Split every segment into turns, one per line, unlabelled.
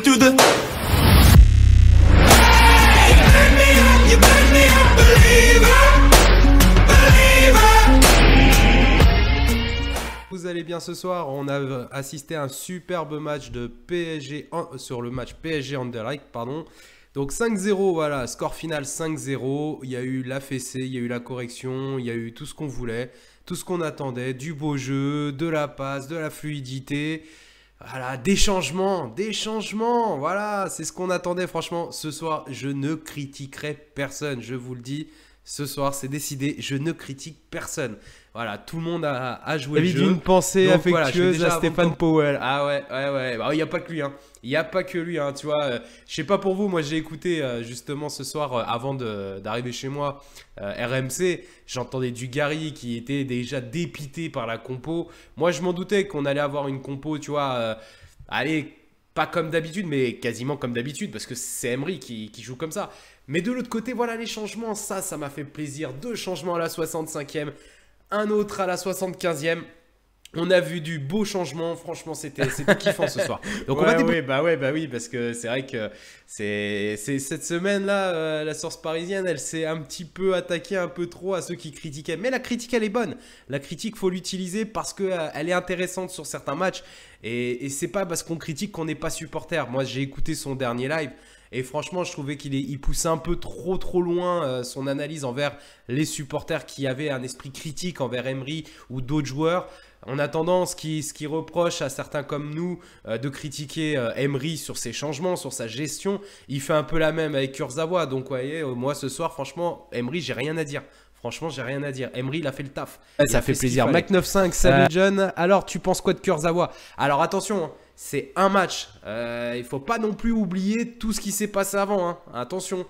to the
Vous allez bien ce soir, on a assisté à un superbe match de PSG sur le match PSG Anderlecht, pardon. Donc 5-0, voilà, score final 5-0, il y a eu la fessée, il y a eu la correction, il y a eu tout ce qu'on voulait, tout ce qu'on attendait, du beau jeu, de la passe, de la fluidité, voilà, des changements, voilà, c'est ce qu'on attendait franchement. Ce soir, je ne critiquerai personne, je vous le dis, ce soir c'est décidé, je ne critique personne. Voilà, tout le monde a joué le jeu.
Une pensée
donc,
affectueuse
voilà,
à Stéphane Powell.
Ah ouais. Bah, il n'y a pas que lui, hein. Il n'y a pas que lui, hein, tu vois. Je sais pas pour vous, moi j'ai écouté justement ce soir, avant d'arriver chez moi, RMC. J'entendais du Gary qui était déjà dépité par la compo. Moi je m'en doutais qu'on allait avoir une compo, tu vois, allez, pas comme d'habitude, mais quasiment comme d'habitude, parce que c'est Emery qui joue comme ça. Mais de l'autre côté, voilà les changements, ça m'a fait plaisir. 2 changements à la 65e. Un autre à la 75e. On a vu du beau changement. Franchement, c'était kiffant ce soir. Donc on va
bah oui, parce que c'est vrai que c'est
cette semaine-là, la source parisienne, elle s'est un petit peu attaquée un peu trop à ceux qui critiquaient. Mais la critique, elle est bonne. La critique, faut l'utiliser parce qu'elle est intéressante sur certains matchs. Et c'est pas parce qu'on critique qu'on n'est pas supporter. Moi, j'ai écouté son dernier live. Et franchement, je trouvais qu'il poussait un peu trop loin son analyse envers les supporters qui avaient un esprit critique envers Emery ou d'autres joueurs. En attendant, ce qui reproche à certains comme nous de critiquer Emery sur ses changements, sur sa gestion, il fait un peu la même avec Kurzawa. Donc, vous voyez, moi ce soir, franchement, Emery, j'ai rien à dire. Franchement, j'ai rien à dire. Emery, il a fait le taf.
Ça fait plaisir.
Mac95, salut John. Alors, tu penses quoi de Kurzawa? Alors, attention, hein, c'est un match. Il faut pas non plus oublier tout ce qui s'est passé avant. Hein. Attention.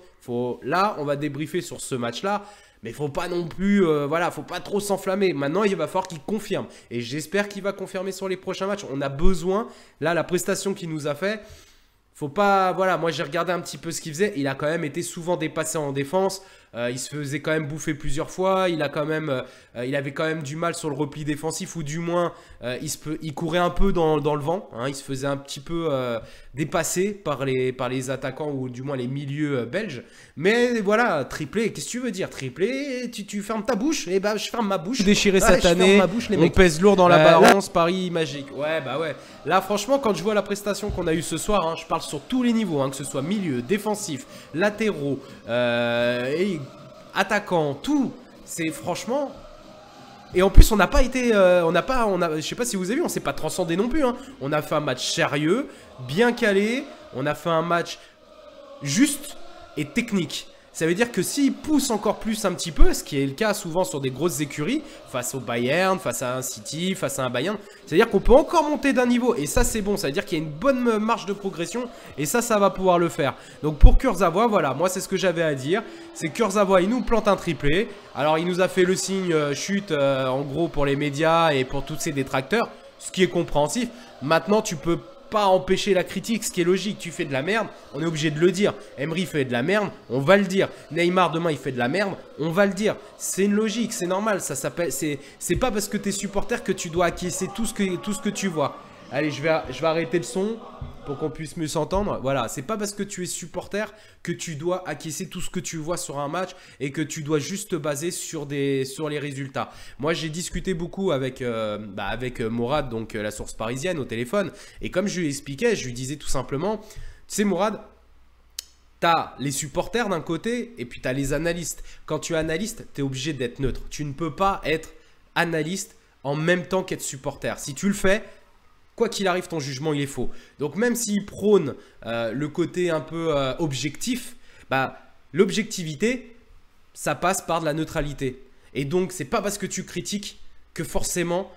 Là, on va débriefer sur ce match-là. Mais il faut pas non plus, voilà, faut pas trop s'enflammer. Maintenant, il va falloir qu'il confirme. Et j'espère qu'il va confirmer sur les prochains matchs. On a besoin, là, la prestation qu'il nous a fait, faut pas, voilà, moi j'ai regardé un petit peu ce qu'il faisait. Il a quand même été souvent dépassé en défense. Il se faisait quand même bouffer plusieurs fois. Il avait quand même du mal sur le repli défensif, ou du moins il courait un peu dans le vent. Hein, il se faisait un petit peu dépasser par les attaquants, ou du moins les milieux belges. Mais voilà, triplé, qu'est-ce que tu veux dire? Triplé, tu fermes ta bouche? Eh ben je ferme ma bouche.
Déchiré cette année, on pèse lourd dans la balance, Paris magique.
Ouais, bah ouais. Là franchement, quand je vois la prestation qu'on a eue ce soir, hein, je parle sur tous les niveaux, hein, que ce soit milieu, défensif, latéraux, et attaquant, tout, c'est franchement. Et en plus, on n'a pas été, je sais pas si vous avez vu, on s'est pas transcendé non plus. Hein. On a fait un match sérieux, bien calé. On a fait un match juste et technique. Ça veut dire que s'il pousse encore plus un petit peu, ce qui est le cas souvent sur des grosses écuries, face au Bayern, face à un City, face à un Bayern, c'est-à-dire qu'on peut encore monter d'un niveau. Et ça, c'est bon. Ça veut dire qu'il y a une bonne marge de progression. Et ça va pouvoir le faire. Donc pour Kurzawa, voilà, moi, c'est ce que j'avais à dire. C'est Kurzawa, il nous plante un triplé. Alors, il nous a fait le signe chute, en gros, pour les médias et pour tous ses détracteurs, ce qui est compréhensif. Maintenant, tu peux pas empêcher la critique, ce qui est logique. Tu fais de la merde, on est obligé de le dire. Emery fait de la merde, on va le dire. Neymar demain il fait de la merde, on va le dire. C'est une logique, c'est normal. Ça s'appelle, c'est pas parce que t'es supporter que tu dois acquiescer tout ce que tu vois. Allez, je vais arrêter le son pour qu'on puisse mieux s'entendre. Voilà, c'est pas parce que tu es supporter que tu dois acquiescer tout ce que tu vois sur un match et que tu dois juste te baser sur les résultats. Moi, j'ai discuté beaucoup avec Mourad, donc la source parisienne, au téléphone. Et comme je lui expliquais, je lui disais tout simplement, tu sais Mourad, t'as les supporters d'un côté et puis t'as les analystes. Quand tu es analyste, t'es obligé d'être neutre. Tu ne peux pas être analyste en même temps qu'être supporter. Si tu le fais, quoi qu'il arrive, ton jugement, il est faux. Donc, même s'il prône le côté un peu objectif, bah, l'objectivité, ça passe par de la neutralité. Et donc, c'est pas parce que tu critiques que forcément,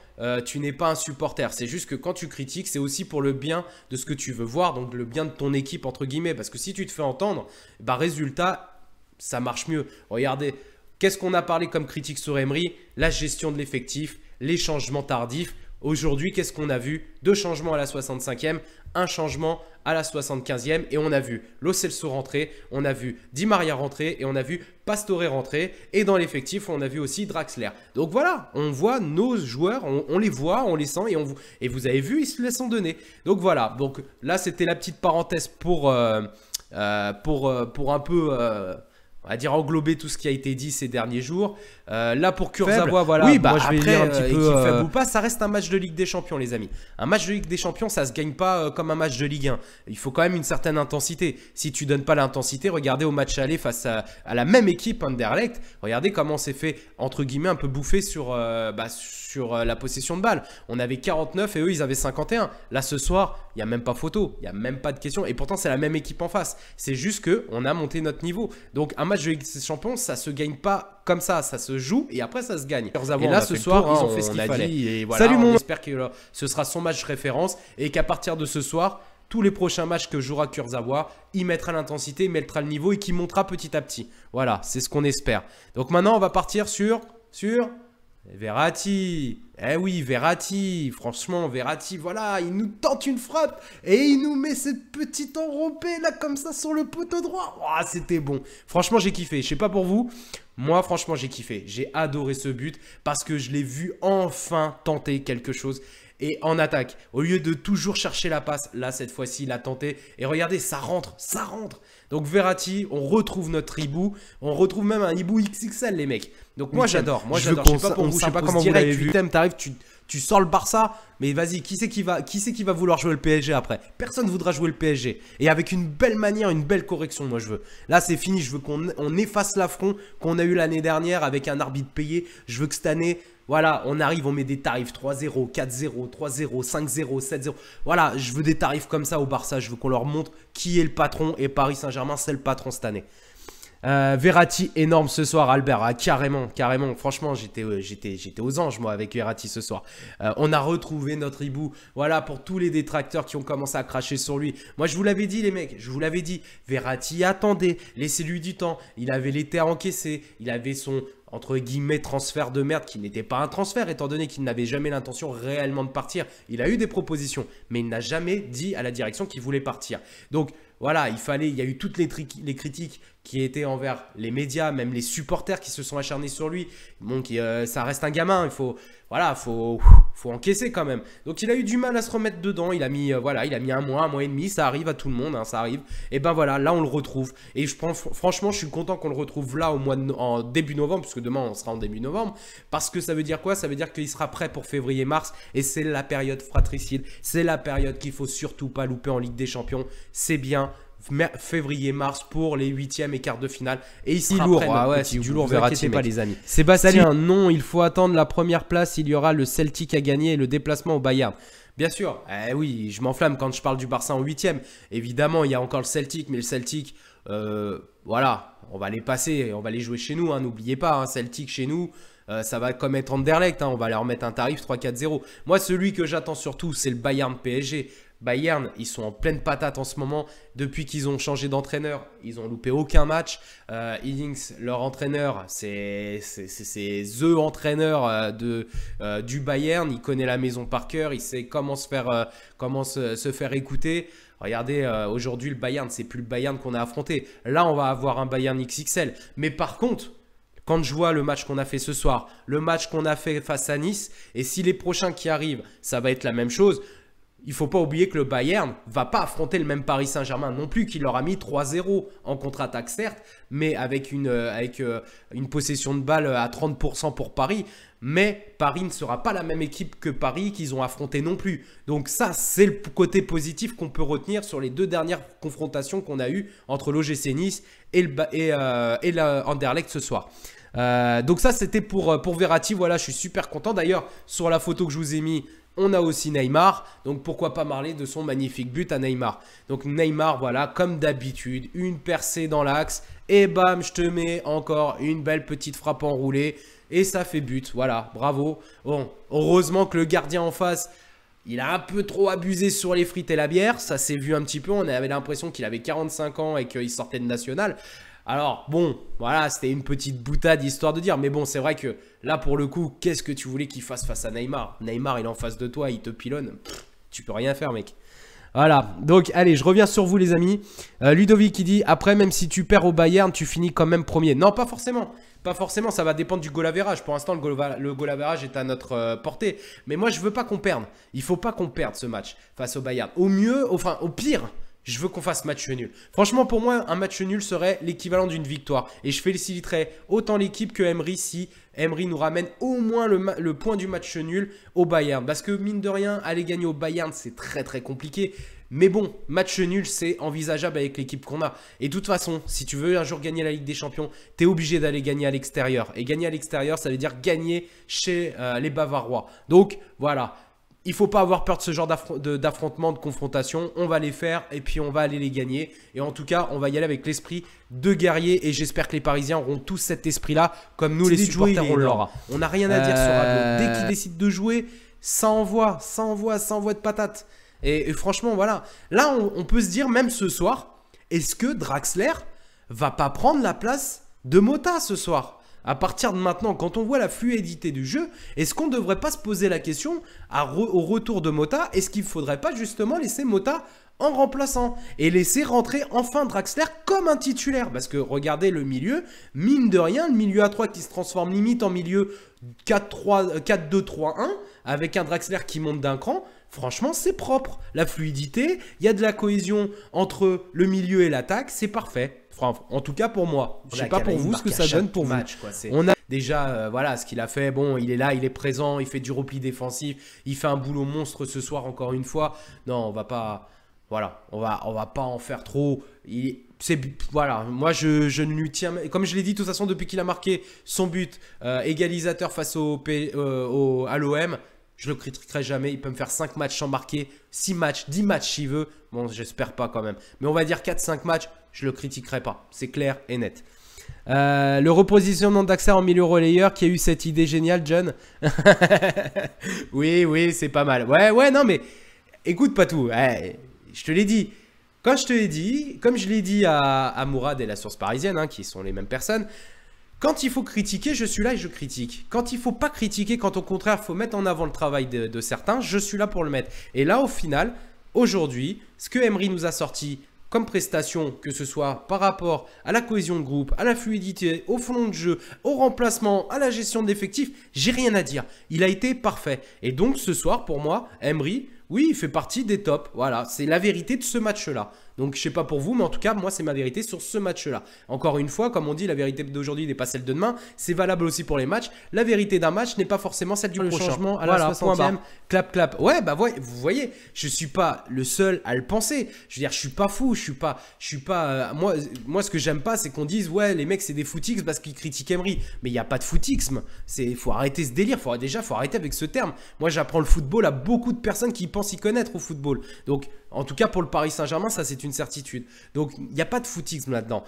tu n'es pas un supporter. C'est juste que quand tu critiques, c'est aussi pour le bien de ce que tu veux voir, donc le bien de ton équipe, entre guillemets. Parce que si tu te fais entendre, bah, résultat, ça marche mieux. Regardez, qu'est-ce qu'on a parlé comme critique sur Emery? La gestion de l'effectif, les changements tardifs. Aujourd'hui, qu'est-ce qu'on a vu? 2 changements à la 65e, un changement à la 75e et on a vu Lo Celso rentrer, on a vu Di Maria rentrer et on a vu Pastore rentrer et dans l'effectif, on a vu aussi Draxler. Donc voilà, on voit nos joueurs, on les voit, on les sent et vous avez vu, ils se laissent en donner. Donc voilà, donc là, c'était la petite parenthèse pour un peu... on va dire englober tout ce qui a été dit ces derniers jours. Là pour Kurzawa, voilà.
Oui,
moi
je vais dire un petit peu.
Faible ou pas, ça reste un match de Ligue des Champions, les amis. Un match de Ligue des Champions, ça se gagne pas comme un match de Ligue 1. Il faut quand même une certaine intensité. Si tu donnes pas l'intensité, regardez au match aller face à la même équipe Anderlecht. Regardez comment on s'est fait entre guillemets un peu bouffer sur la possession de balle. On avait 49 et eux ils avaient 51. Là ce soir, il y a même pas photo, il y a même pas de question. Et pourtant c'est la même équipe en face. C'est juste que on a monté notre niveau. Donc un match de Ligue des Champions, ça se gagne pas comme ça se joue et après ça se gagne. Et là ce soir, ils ont fait ce qu'il fallait. Et voilà, salut on espère que ce sera son match référence et qu'à partir de ce soir, tous les prochains matchs que jouera Kurzawa, il mettra l'intensité, il mettra le niveau et qui montera petit à petit. Voilà, c'est ce qu'on espère. Donc maintenant, on va partir sur Verratti. Eh oui, Verratti. Franchement, Verratti, voilà, il nous tente une frappe et il nous met cette petite enrombée là comme ça sur le poteau droit. Oh, c'était bon. Franchement, j'ai kiffé. Je sais pas pour vous. Moi, franchement, j'ai kiffé. J'ai adoré ce but parce que je l'ai vu enfin tenter quelque chose. Et en attaque, au lieu de toujours chercher la passe, là, cette fois-ci, il a tenté. Et regardez, ça rentre, ça rentre. Donc Verratti, on retrouve notre hibou. On retrouve même un hibou XXL, les mecs. Donc moi, j'adore. Moi, j'adore. Je sais pas pour vous, je sais pas comment vous l'avez vu. T'arrives, tu sors le Barça. Mais vas-y, qui c'est qui va vouloir jouer le PSG après? Personne ne voudra jouer le PSG. Et avec une belle manière, une belle correction, moi je veux. Là c'est fini, je veux qu'on efface l'affront qu'on a eu l'année dernière avec un arbitre payé. Je veux que cette année, voilà, on arrive, on met des tarifs 3-0, 4-0, 3-0, 5-0, 7-0. Voilà, je veux des tarifs comme ça au Barça. Je veux qu'on leur montre qui est le patron. Et Paris Saint-Germain, c'est le patron cette année. Verratti énorme ce soir, Albert, carrément. Franchement, j'étais aux anges moi avec Verratti ce soir. On a retrouvé notre hibou. Voilà pour tous les détracteurs qui ont commencé à cracher sur lui. Moi, je vous l'avais dit les mecs, je vous l'avais dit. Verratti, attendez, laissez-lui du temps. Il avait les terres encaissées, il avait son entre guillemets transfert de merde qui n'était pas un transfert étant donné qu'il n'avait jamais l'intention réellement de partir. Il a eu des propositions, mais il n'a jamais dit à la direction qu'il voulait partir. Donc voilà, il y a eu toutes les critiques qui étaient envers les médias, même les supporters qui se sont acharnés sur lui. Bon, ça reste un gamin, il faut encaisser quand même. Donc il a eu du mal à se remettre dedans. Il a mis un mois et demi. Ça arrive à tout le monde, hein, ça arrive. Et ben voilà, là on le retrouve. Et franchement, je suis content qu'on le retrouve là en début novembre, puisque demain on sera en début novembre. Parce que ça veut dire quoi? Ça veut dire qu'il sera prêt pour février-mars. Et c'est la période fratricide. C'est la période qu'il faut surtout pas louper en Ligue des Champions. C'est bien. Février-mars pour les 8e et quarts de finale. Et ici lourd, c'est du lourd, Verratti,
pas les amis.
Sébastien, non, il faut attendre la première place. Il y aura le Celtic à gagner et le déplacement au Bayern. Bien sûr, oui, je m'enflamme quand je parle du Barça en 8e. Évidemment, il y a encore le Celtic, mais le Celtic, voilà, on va les passer, on va les jouer chez nous, hein, n'oubliez pas, hein, Celtic chez nous. Ça va comme être Anderlecht, hein, on va leur mettre un tarif 3-4-0. Moi, celui que j'attends surtout, c'est le Bayern PSG. Bayern, ils sont en pleine patate en ce moment. Depuis qu'ils ont changé d'entraîneur, ils ont loupé aucun match. Hiddink, leur entraîneur, c'est the entraîneur du Bayern. Il connaît la maison par cœur. Il sait comment se faire écouter. Regardez, aujourd'hui, le Bayern, c'est plus le Bayern qu'on a affronté. Là, on va avoir un Bayern XXL. Mais par contre, quand je vois le match qu'on a fait ce soir, le match qu'on a fait face à Nice, et si les prochains qui arrivent, ça va être la même chose. Il ne faut pas oublier que le Bayern ne va pas affronter le même Paris Saint-Germain non plus, qui leur a mis 3-0 en contre-attaque certes, mais avec une possession de balle à 30% pour Paris. Mais Paris ne sera pas la même équipe que Paris qu'ils ont affronté non plus. Donc ça, c'est le côté positif qu'on peut retenir sur les 2 dernières confrontations qu'on a eues entre l'OGC Nice et Anderlecht ce soir. Donc ça, c'était pour Verratti. Voilà, je suis super content. D'ailleurs, sur la photo que je vous ai mis, on a aussi Neymar, donc pourquoi pas parler de son magnifique but à Neymar. Donc Neymar, voilà, comme d'habitude, une percée dans l'axe, et bam, je te mets encore une belle petite frappe enroulée, et ça fait but, voilà, bravo. Bon, heureusement que le gardien en face, il a un peu trop abusé sur les frites et la bière, ça s'est vu un petit peu, on avait l'impression qu'il avait 45 ans et qu'il sortait de national. Alors, bon, voilà, c'était une petite boutade histoire de dire. Mais bon, c'est vrai que là, pour le coup, qu'est-ce que tu voulais qu'il fasse face à Neymar? Neymar, il est en face de toi, il te pilonne. Pff, tu peux rien faire, mec. Voilà, donc allez, je reviens sur vous les amis. Ludovic qui dit, après même si tu perds au Bayern, tu finis quand même premier. Non, pas forcément. Pas forcément, ça va dépendre du goal average. Pour l'instant, le goal average est à notre portée. Mais moi, je veux pas qu'on perde. Il faut pas qu'on perde ce match face au Bayern. Au mieux, enfin au pire, je veux qu'on fasse match nul. Franchement, pour moi, un match nul serait l'équivalent d'une victoire. Et je féliciterais autant l'équipe que Emery si Emery nous ramène au moins le point du match nul au Bayern. Parce que mine de rien, aller gagner au Bayern, c'est très très compliqué. Mais bon, match nul, c'est envisageable avec l'équipe qu'on a. Et de toute façon, si tu veux un jour gagner la Ligue des Champions, tu es obligé d'aller gagner à l'extérieur. Et gagner à l'extérieur, ça veut dire gagner chez les Bavarois. Donc voilà. Il ne faut pas avoir peur de ce genre d'affrontement, de confrontation. On va les faire et puis on va aller les gagner. Et en tout cas, on va y aller avec l'esprit de guerrier. Et j'espère que les Parisiens auront tous cet esprit-là, comme nous les supporters, on l'aura. On n'a rien à dire sur Rabiot. Dès qu'il décide de jouer, ça envoie de patates. Et franchement, voilà. Là, on peut se dire, même ce soir, est-ce que Draxler va pas prendre la place de Mota ce soir ? À partir de maintenant, quand on voit la fluidité du jeu, est-ce qu'on ne devrait pas se poser la question au retour de Mota, est-ce qu'il ne faudrait pas justement laisser Mota en remplaçant et laisser rentrer enfin Draxler comme un titulaire? Parce que regardez le milieu, mine de rien, le milieu à 3 qui se transforme limite en milieu 4-2-3-1 avec un Draxler qui monte d'un cran. Franchement, c'est propre. La fluidité, il y a de la cohésion entre le milieu et l'attaque, c'est parfait. Enfin, en tout cas pour moi. Je ne sais pas pour vous ce que ça donne pour match, vous. On a déjà voilà ce qu'il a fait. Bon, il est là, il est présent, il fait du repli défensif, il fait un boulot monstre ce soir encore une fois. Non, on va pas. Voilà, on va pas en faire trop. Voilà, moi je ne lui tiens. Comme je l'ai dit de toute façon depuis qu'il a marqué son but égalisateur face à l'OM. Je le critiquerai jamais, il peut me faire 5 matchs sans marquer, 6 matchs, 10 matchs s'il veut. Bon, j'espère pas quand même. Mais on va dire 4-5 matchs, je le critiquerai pas. C'est clair et net. Le repositionnement d'Axer en milieu relayeur, qui a eu cette idée géniale, John. Oui, c'est pas mal. Ouais, non mais écoute Patou, je te l'ai dit. Quand je te l'ai dit, comme je l'ai dit à Mourad et la source parisienne, hein, qui sont les mêmes personnes, quand il faut critiquer, je suis là et je critique. Quand il ne faut pas critiquer, quand au contraire, il faut mettre en avant le travail de certains, je suis là pour le mettre. Et là, au final, aujourd'hui, ce que Emery nous a sorti comme prestation, que ce soit par rapport à la cohésion de groupe, à la fluidité, au fond de jeu, au remplacement, à la gestion d'effectifs, j'ai rien à dire. Il a été parfait. Et donc, ce soir, pour moi, Emery, oui, il fait partie des tops. Voilà, c'est la vérité de ce match-là. Donc, je sais pas pour vous, mais en tout cas, moi, c'est ma vérité sur ce match-là. Encore une fois, comme on dit, la vérité d'aujourd'hui n'est pas celle de demain. C'est valable aussi pour les matchs. La vérité d'un match n'est pas forcément celle du prochain. Changement à la 60e, clap. Ouais, bah vous voyez, je suis pas le seul à le penser. Je veux dire, je suis pas fou, je suis pas. Moi, ce que j'aime pas, c'est qu'on dise, ouais, les mecs, c'est des footix parce qu'ils critiquent Emery. Mais il n'y a pas de footixme. Faut arrêter ce délire. Faut arrêter avec ce terme. Moi, j'apprends le football à beaucoup de personnes qui pensent y connaître au football. Donc, en tout cas, pour le Paris Saint-Germain, ça, c'est une certitude. Donc, il n'y a pas de footisme là-dedans.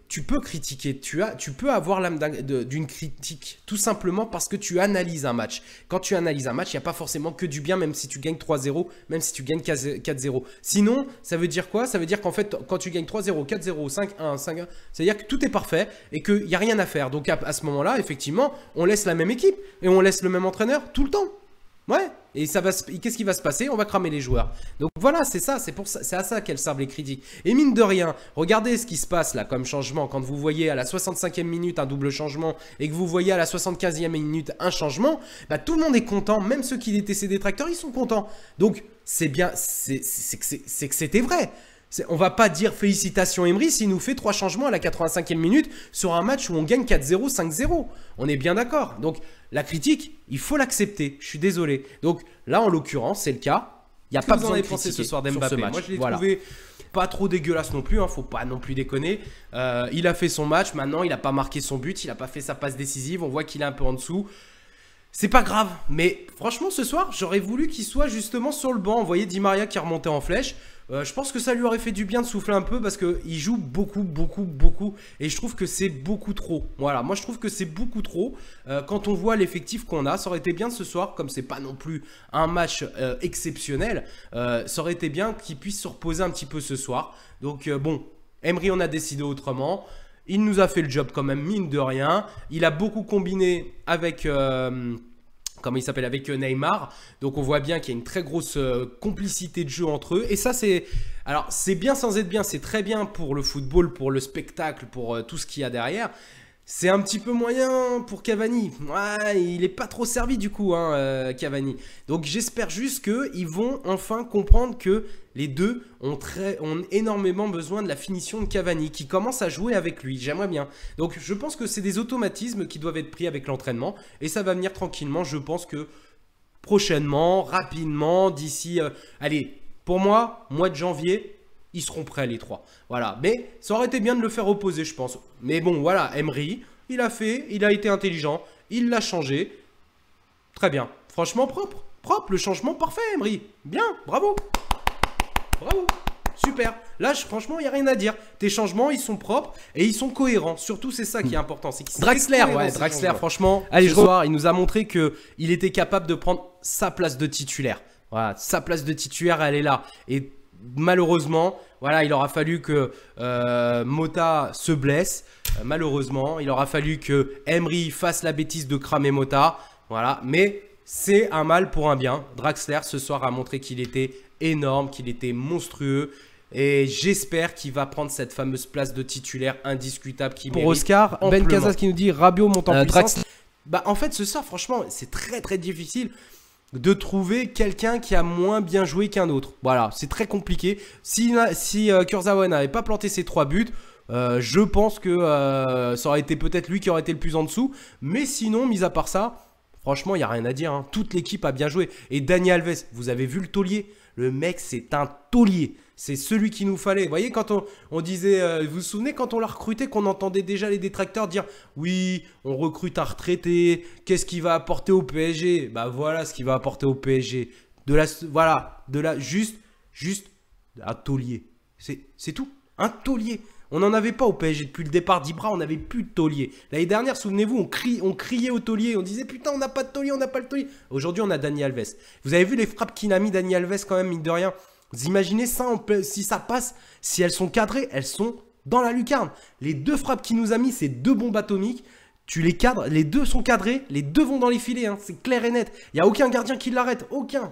Tu peux critiquer, tu peux avoir l'âme d'une critique, tout simplement parce que tu analyses un match. Quand tu analyses un match, il n'y a pas forcément que du bien, même si tu gagnes 3-0, même si tu gagnes 4-0. Sinon, ça veut dire quoi? Ça veut dire qu'en fait, quand tu gagnes 3-0, 4-0, 5-1, 5-1, c'est-à-dire que tout est parfait et qu'il n'y a rien à faire. Donc, à ce moment-là, effectivement, on laisse la même équipe et on laisse le même entraîneur tout le temps. Ouais, et qu'est-ce qui va se passer? On va cramer les joueurs. Donc voilà, c'est ça, c'est à ça qu'elles servent les critiques. Et mine de rien, regardez ce qui se passe là comme changement. Quand vous voyez à la 65e minute un double changement et que vous voyez à la 75e minute un changement, bah, tout le monde est content, même ceux qui étaient ses détracteurs, ils sont contents. Donc c'est bien, c'est que c'était vrai. On va pas dire félicitations Emery s'il nous fait 3 changements à la 85e minute sur un match où on gagne 4-0, 5-0. On est bien d'accord. Donc la critique, il faut l'accepter. Je suis désolé. Donc là, en l'occurrence, c'est le cas. Il n'y a pas besoin de penser ce soir d'Mbappé. Moi, je l'ai trouvé pas trop dégueulasse non plus. Faut pas non plus déconner. Il a fait son match. Maintenant, il n'a pas marqué son but. Il n'a pas fait sa passe décisive. On voit qu'il est un peu en dessous. C'est pas grave. Mais franchement, ce soir, j'aurais voulu qu'il soit justement sur le banc. Vous voyez Di Maria qui remontait en flèche. Je pense que ça lui aurait fait du bien de souffler un peu parce qu'il joue beaucoup et je trouve que c'est beaucoup trop. Voilà, moi je trouve que c'est beaucoup trop quand on voit l'effectif qu'on a. Ça aurait été bien ce soir, comme c'est pas non plus un match exceptionnel, ça aurait été bien qu'il puisse se reposer un petit peu ce soir. Donc bon, Emery on a décidé autrement. Il nous a fait le job quand même, mine de rien. Il a beaucoup combiné avec... comment il s'appelle, avec Neymar. Donc on voit bien qu'il y a une très grosse complicité de jeu entre eux. Et ça, c'est... Alors, c'est bien sans être bien. C'est très bien pour le football, pour le spectacle, pour tout ce qu'il y a derrière. C'est un petit peu moyen pour Cavani. Ouais, il n'est pas trop servi du coup, hein, Cavani. Donc j'espère juste qu'ils vont enfin comprendre que les deux ont énormément besoin de la finition de Cavani, qui commence à jouer avec lui. J'aimerais bien. Donc je pense que c'est des automatismes qui doivent être pris avec l'entraînement. Et ça va venir tranquillement. Je pense que prochainement, rapidement, d'ici... allez, pour moi, mois de janvier... Ils seront prêts les trois. Voilà. Mais ça aurait été bien de le faire opposer, je pense. Mais bon, voilà. Emery, il a fait, il a été intelligent. Il l'a changé. Très bien. Franchement, propre. Propre. Le changement parfait, Emery. Bien. Bravo. Bravo. Super. Là, franchement, il n'y a rien à dire. Tes changements, ils sont propres et ils sont cohérents. Surtout, c'est ça qui est important.
Draxler, franchement. Allez, ce soir,
il nous a montré qu'il était capable de prendre sa place de titulaire. Voilà. Sa place de titulaire, elle est là. Et malheureusement, voilà, il aura fallu que Mota se blesse. Malheureusement, il aura fallu que Emery fasse la bêtise de cramer Mota. Voilà, mais c'est un mal pour un bien. Draxler, ce soir, a montré qu'il était énorme, qu'il était monstrueux. Et j'espère qu'il va prendre cette fameuse place de titulaire indiscutable qui
pour Oscar, Ben Casas qui nous dit Rabiot monte en puissance.
Bah, en fait, ce soir, franchement, c'est très très difficile de trouver quelqu'un qui a moins bien joué qu'un autre. Voilà, c'est très compliqué. Si Kurzawa n'avait pas planté ses 3 buts, je pense que ça aurait été peut-être lui qui aurait été le plus en dessous. Mais sinon, mis à part ça, franchement, il n'y a rien à dire, hein. Toute l'équipe a bien joué. Et Dani Alves, vous avez vu le taulier? Le mec, c'est un taulier. C'est celui qu'il nous fallait. Vous voyez, quand on disait, vous vous souvenez quand on l'a recruté, qu'on entendait déjà les détracteurs dire oui, on recrute un retraité, qu'est-ce qu'il va apporter au PSG? Bah voilà ce qu'il va apporter au PSG. Juste un taulier. C'est tout. Un taulier. On n'en avait pas au PSG depuis le départ d'Ibra, on n'avait plus de taulier. L'année dernière, souvenez-vous, on criait au taulier, on disait putain, on n'a pas de taulier, on n'a pas le taulier. Aujourd'hui, on a Dani Alves. Vous avez vu les frappes qu'il a mis Dani Alves quand même, mine de rien. Vous imaginez ça, si ça passe, si elles sont cadrées, elles sont dans la lucarne. Les 2 frappes qu'il nous a mis, c'est 2 bombes atomiques. Tu les cadres, les 2 sont cadrés, les 2 vont dans les filets, hein, c'est clair et net. Il n'y a aucun gardien qui l'arrête, aucun.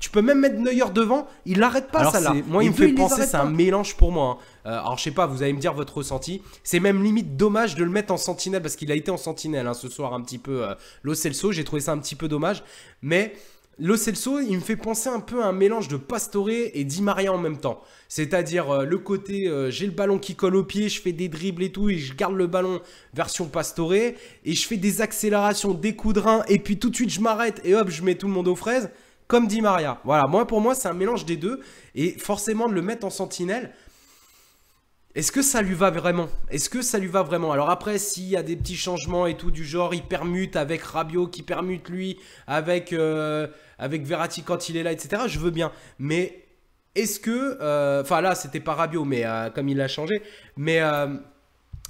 Tu peux même mettre Neuer devant, il l'arrête pas. Ça là.
Moi, il me fait penser, c'est un mélange pour moi. Hein. Alors, je sais pas, vous allez me dire votre ressenti.
C'est même limite dommage de le mettre en sentinelle parce qu'il a été en sentinelle hein, ce soir un petit peu. Lo Celso, j'ai trouvé ça un petit peu dommage. Mais Lo Celso, il me fait penser un peu à un mélange de Pastore et Di Maria en même temps. C'est-à-dire le côté, j'ai le ballon qui colle au pied, je fais des dribbles et tout, et je garde le ballon version Pastore, et je fais des accélérations, des coups de rein, et puis tout de suite je m'arrête, et hop, je mets tout le monde aux fraises, comme Di Maria. Voilà, pour moi, c'est un mélange des deux, et forcément de le mettre en sentinelle, est-ce que ça lui va vraiment? Alors après, s'il y a des petits changements et tout du genre, il permute avec Rabiot qui permute lui, avec Verratti quand il est là, etc. Je veux bien. Mais est-ce que... Enfin là, c'était pas Rabiot, mais comme il l'a changé. Mais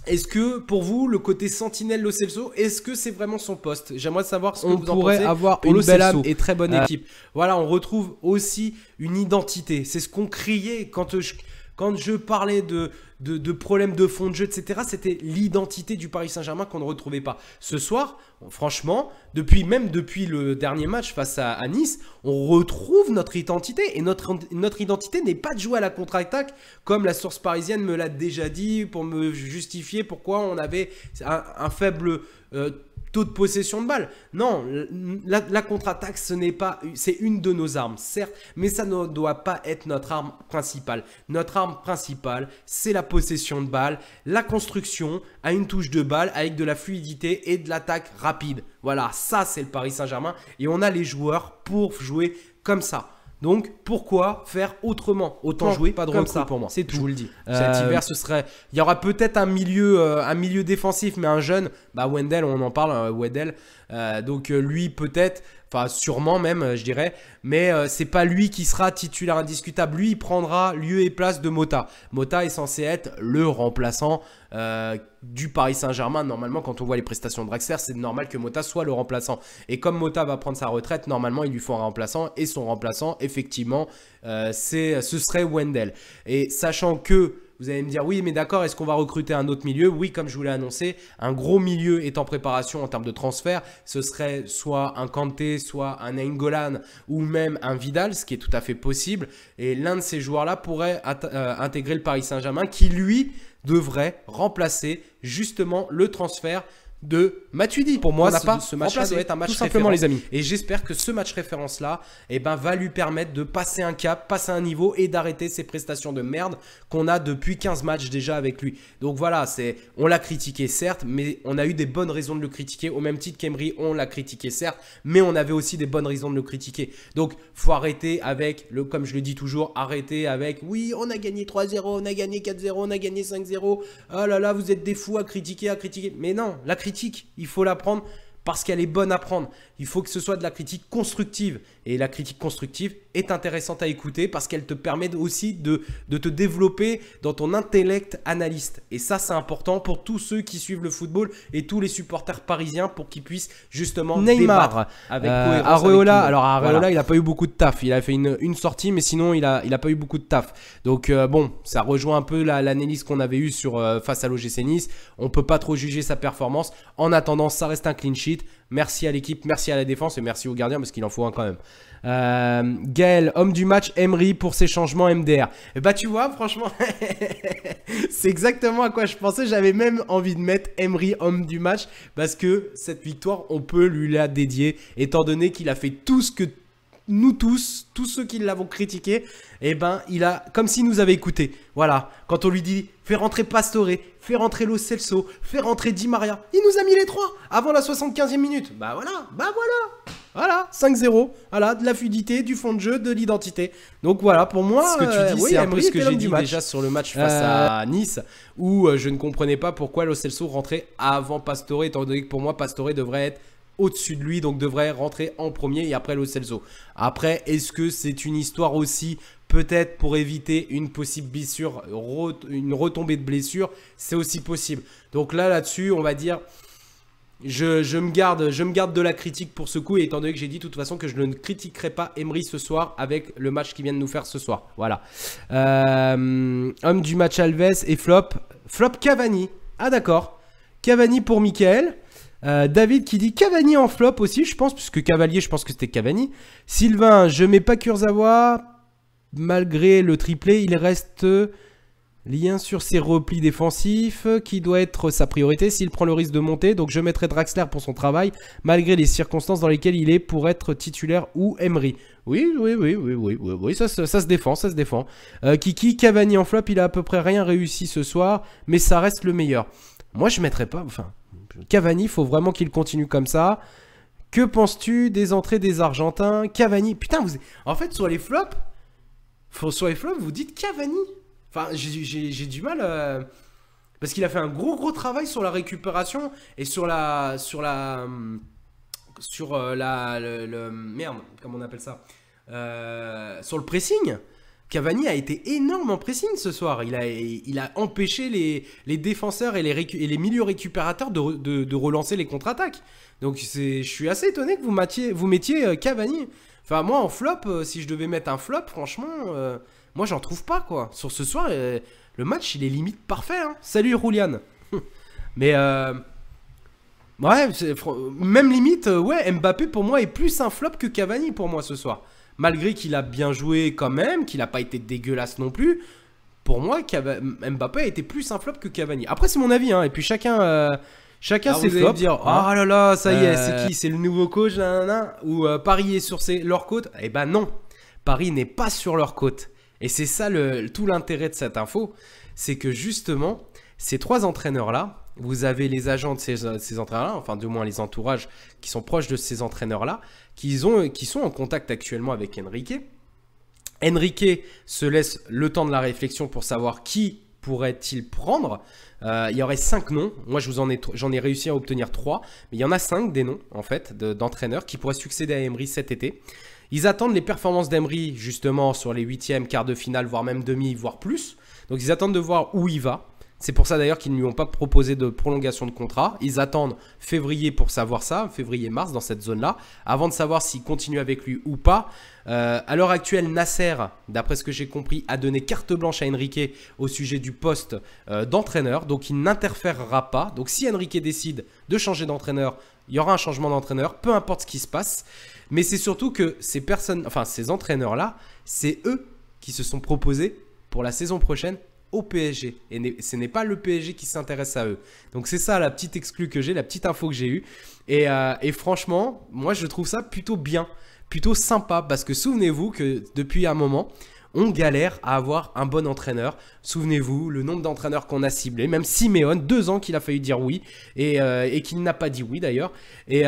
est-ce que pour vous, le côté sentinelle Lo Celso, est-ce que c'est vraiment son poste? J'aimerais savoir ce que vous en pensez.
On pourrait avoir une belle âme et très bonne équipe.
Voilà, on retrouve aussi une identité. C'est ce qu'on criait quand je parlais de problèmes de fond de jeu, etc., c'était l'identité du Paris Saint-Germain qu'on ne retrouvait pas. Ce soir, franchement, depuis le dernier match face à Nice, on retrouve notre identité. Et notre identité n'est pas de jouer à la contre-attaque, comme la source parisienne me l'a déjà dit, pour me justifier pourquoi on avait un faible taux de possession de balle. Non, la contre-attaque, c'est une de nos armes, certes, mais ça ne doit pas être notre arme principale. Notre arme principale, c'est la possession de balle, la construction à une touche de balle avec de la fluidité et de l'attaque rapide. Voilà, ça c'est le Paris Saint-Germain et on a les joueurs pour jouer comme ça. Donc, pourquoi faire autrement? Autant jouer pas de comme ça pour moi. C'est tout. Je vous le dis. Cet hiver, il y aura peut-être un milieu défensif, mais un jeune. Bah, Wendell, on en parle, Wendell. Donc, lui, peut-être, enfin, sûrement même, je dirais. Mais c'est pas lui qui sera titulaire indiscutable. Lui, il prendra lieu et place de Mota. Mota est censé être le remplaçant du Paris Saint-Germain. Normalement, quand on voit les prestations de Draxler, c'est normal que Mota soit le remplaçant. Et comme Mota va prendre sa retraite, normalement, il lui faut un remplaçant. Et son remplaçant, effectivement, ce serait Wendell. Et sachant que Vous allez me dire, oui, mais d'accord, est-ce qu'on va recruter un autre milieu? Oui, comme je vous l'ai annoncé, un gros milieu est en préparation en termes de transfert. Ce serait soit un Kanté, soit un Nainggolan ou même un Vidal, ce qui est tout à fait possible. Et l'un de ces joueurs-là pourrait intégrer le Paris Saint-Germain qui, lui, devrait remplacer justement le transfert de Matuidi. Pour moi, ce match-là doit être un match simplement, les amis. Et j'espère que ce match référence-là va lui permettre de passer un cap, passer un niveau et d'arrêter ces prestations de merde qu'on a depuis 15 matchs déjà avec lui. Donc voilà, on l'a critiqué certes, mais on a eu des bonnes raisons de le critiquer. Au même titre qu'Emery, on l'a critiqué certes, mais on avait aussi des bonnes raisons de le critiquer. Donc, faut arrêter avec, comme je le dis toujours, arrêter avec « Oui, on a gagné 3-0, on a gagné 4-0, on a gagné 5-0. Oh là là, vous êtes des fous à critiquer. » Mais non, la critique, il faut la prendre parce qu'elle est bonne à prendre. Il faut que ce soit de la critique constructive. Et la critique constructive est intéressante à écouter parce qu'elle te permet aussi de te développer dans ton intellect analyste. Et ça, c'est important pour tous ceux qui suivent le football et tous les supporters parisiens pour qu'ils puissent justement débattre avec cohérence. Areola, alors Areola, voilà. Il n'a pas eu beaucoup de taf. Il a fait une sortie, mais sinon, il a pas eu beaucoup de taf. Donc bon, ça rejoint un peu l'analyse qu'on avait eue face à l'OGC Nice. On ne peut pas trop juger sa performance. En attendant, ça reste un clean sheet. Merci à l'équipe, merci à la défense et merci aux gardiens parce qu'il en faut un quand même. Gaël, homme du match, Emery pour ses changements MDR. Et bah tu vois, franchement, c'est exactement à quoi je pensais. J'avais même envie de mettre Emery homme du match parce que cette victoire, on peut lui la dédier étant donné qu'il a fait tout ce que nous tous ceux qui l'avons critiqué, il a, comme s'il nous avait écouté. Voilà, quand on lui dit, fais rentrer Pastore, fais rentrer Lo Celso, fais rentrer Di Maria, il nous a mis les trois avant la 75e minute. Bah voilà, 5-0, voilà, de la fluidité, du fond de jeu, de l'identité. Donc voilà, pour moi,
ce que tu dis,
oui,
c'est un peu ce que j'ai dit
déjà sur le match face à Nice, où je ne comprenais pas pourquoi Lo Celso rentrait avant Pastore, étant donné que pour moi, Pastore devrait être au-dessus de lui, donc devrait rentrer en premier et après Lo Celso. Après, est-ce que c'est une histoire aussi, peut-être pour éviter une possible blessure, une retombée de blessure, c'est aussi possible. Donc là-dessus, on va dire, je me garde de la critique pour ce coup, et étant donné que j'ai dit de toute façon que je ne critiquerai pas Emery ce soir avec le match qu'il vient de nous faire ce soir. Voilà. Homme du match Alves et flop Cavani. Ah d'accord. Cavani pour Mickaël. David qui dit Cavani en flop aussi, je pense, puisque Cavalier, je pense que c'était Cavani. Sylvain, je mets pas Kurzawa. Malgré le triplé, il reste lien sur ses replis défensifs, qui doit être sa priorité s'il prend le risque de monter. Donc je mettrai Draxler pour son travail, malgré les circonstances dans lesquelles il est pour être titulaire ou Emery. Oui, ça se défend, Kiki, Cavani en flop, il a à peu près rien réussi ce soir, mais ça reste le meilleur. Moi, je mettrais pas, Cavani, il faut vraiment qu'il continue comme ça. Que penses-tu des entrées des Argentins? Cavani, putain, en fait, sur les flops, vous dites Cavani. Enfin, j'ai du mal, parce qu'il a fait un gros travail sur la récupération et merde, comment on appelle ça, sur le pressing. Cavani a été énorme en pressing ce soir. Il a empêché les défenseurs et les milieux récupérateurs de relancer les contre-attaques. Donc je suis assez étonné que vous mettiez Cavani. Enfin, moi en flop, si je devais mettre un flop, franchement, moi j'en trouve pas quoi. Sur ce soir, le match il est limite parfait. Hein. Salut Julian. Mais ouais, même limite, ouais, Mbappé pour moi est plus un flop que Cavani pour moi ce soir. Malgré qu'il a bien joué quand même, qu'il n'a pas été dégueulasse non plus, pour moi, Mbappé a été plus un flop que Cavani. Après, c'est mon avis, hein, et puis chacun ses flops. Dire, oh là là, ça y est, c'est qui? C'est le nouveau coach, ou Paris est sur leur côte? Eh ben non, Paris n'est pas sur leur côte. Et c'est ça tout l'intérêt de cette info, c'est que justement, ces trois entraîneurs-là, vous avez les agents de ces entraîneurs-là, enfin du moins les entourages qui sont proches de ces entraîneurs-là, qui sont en contact actuellement avec Enrique. Enrique se laisse le temps de la réflexion pour savoir qui pourrait-il prendre. Il y aurait 5 noms. Moi, j'en ai réussi à obtenir 3. Mais il y en a 5 des noms, en fait, d'entraîneurs qui pourraient succéder à Emery cet été. Ils attendent les performances d'Emery, justement, sur les 8e, quarts de finale, voire même demi, voire plus. Donc, ils attendent de voir où il va. C'est pour ça d'ailleurs qu'ils ne lui ont pas proposé de prolongation de contrat. Ils attendent février pour savoir ça, février-mars dans cette zone-là, avant de savoir s'ils continuent avec lui ou pas. À l'heure actuelle, Nasser, d'après ce que j'ai compris, a donné carte blanche à Enrique au sujet du poste d'entraîneur. Donc il n'interférera pas. Donc si Enrique décide de changer d'entraîneur, il y aura un changement d'entraîneur, peu importe ce qui se passe. Mais c'est surtout que ces entraîneurs-là, c'est eux qui se sont proposés pour la saison prochaine au PSG. Et ce n'est pas le PSG qui s'intéresse à eux. Donc c'est ça la petite exclue que j'ai, la petite info que j'ai eue. Et franchement, moi je trouve ça plutôt bien, plutôt sympa. Parce que souvenez-vous que depuis un moment, on galère à avoir un bon entraîneur. Souvenez-vous, le nombre d'entraîneurs qu'on a ciblés. Même Simeone, 2 ans qu'il a failli dire oui. Et qu'il n'a pas dit oui d'ailleurs. Et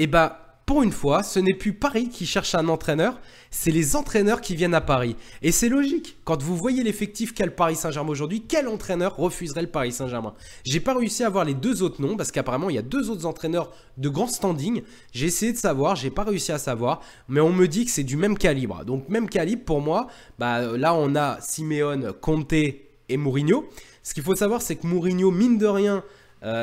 bah... Pour une fois, ce n'est plus Paris qui cherche un entraîneur, c'est les entraîneurs qui viennent à Paris. Et c'est logique, quand vous voyez l'effectif qu'a le Paris Saint-Germain aujourd'hui, quel entraîneur refuserait le Paris Saint-Germain? J'ai pas réussi à avoir les 2 autres noms, parce qu'apparemment il y a 2 autres entraîneurs de grand standing. J'ai essayé de savoir, j'ai pas réussi à savoir, mais on me dit que c'est du même calibre. Donc même calibre pour moi, là on a Simeone, Conte et Mourinho. Ce qu'il faut savoir, c'est que Mourinho, mine de rien,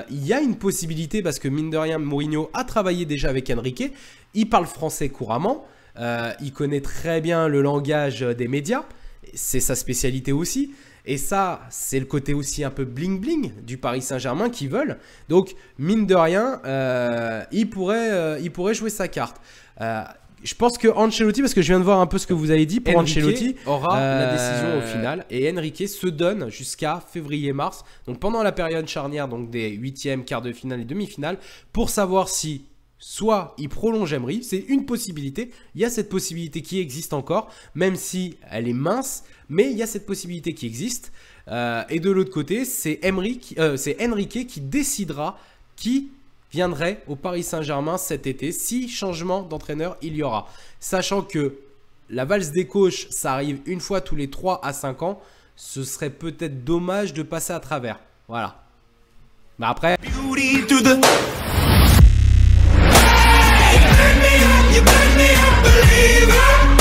il y a une possibilité parce que mine de rien Mourinho a travaillé déjà avec Enrique, il parle français couramment, il connaît très bien le langage des médias, c'est sa spécialité aussi, et ça c'est le côté aussi un peu bling bling du Paris Saint-Germain qu'ils veulent. Donc mine de rien il pourrait jouer sa carte. Je pense que Ancelotti, parce que je viens de voir un peu ce que vous avez dit, pour Ancelotti aura la décision au final. Et Enrique se donne jusqu'à février-mars, donc pendant la période charnière donc des 8e, quarts de finale et demi-finale, pour savoir si soit il prolonge Emery, c'est une possibilité. Il y a cette possibilité qui existe encore, même si elle est mince, mais il y a cette possibilité qui existe. Et de l'autre côté, c'est Enrique qui décidera qui viendrait au Paris Saint-Germain cet été si changement d'entraîneur il y aura. Sachant que la valse des coachs, ça arrive une fois tous les 3 à 5 ans, ce serait peut-être dommage de passer à travers. Voilà. Mais après... You